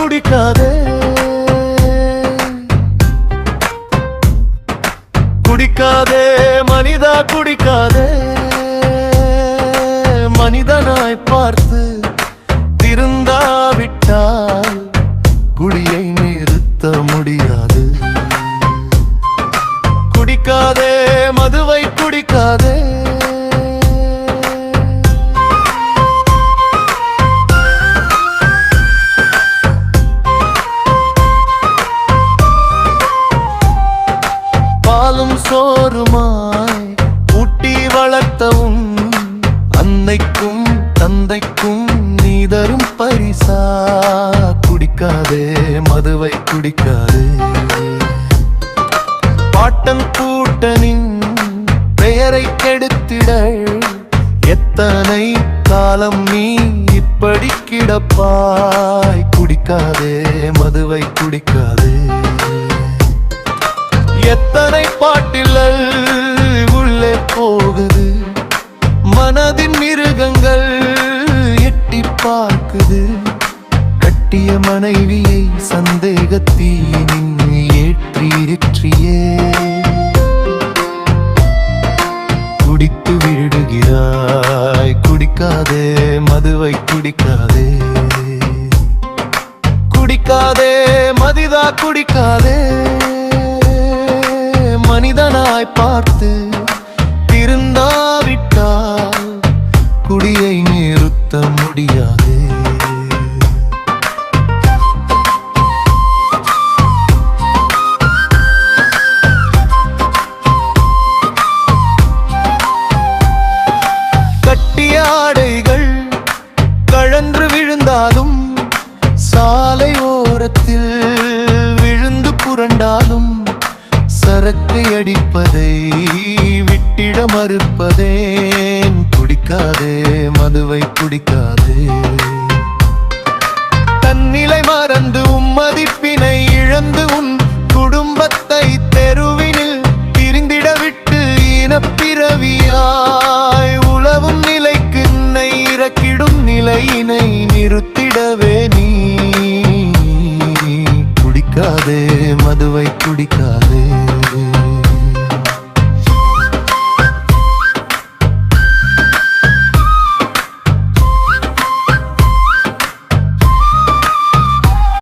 குடிக்காதே குடிக்காதே மனிதா குடிக்காதே மனிதனாய் பார்த்து திருந்தாவிட்டால் குடியை நிறுத்த முடியாது. குடிக்காதே மதுவை குடிக்காதே பாலும் சோறுமாய் ஊட்டி வளர்த்தவும் அன்னைக்கும் தந்தைக்கும் நீ தரும் பரிசா. குடிக்காதே மதுவை குடிக்காதே பாட்டன் கூட்டனின் பெயரை கெடுத்திட எத்தனை காலம் நீ இப்படி கிடப்பாய். குடிக்காதே மதுவை குடிக்காதே எத்தனை பாட்டில் உள்ளே போகுது மனதின் மிருகங்கள் எட்டி பார்க்குது. கட்டிய மனைவியை சந்தேகத்தீனின் ஏற்றியே குடித்து விடுகிறாய். குடிக்காதே மதுவை குடிக்காதே குடிக்காதே மதிதா குடிக்காதே மனிதனாய் பார்த்து திருந்தாவிட்டால் குடியை நிறுத்த முடியாது. கட்டிய ஆடைகள் கழன்று விழுந்தாலும் சாலை ஓரத்தில் விழுந்து புரண்டாலும் சரக்கை அடிப்பதை விட்டிட மறுப்பதேன். குடிக்காதே மதுவை குடிக்காதே.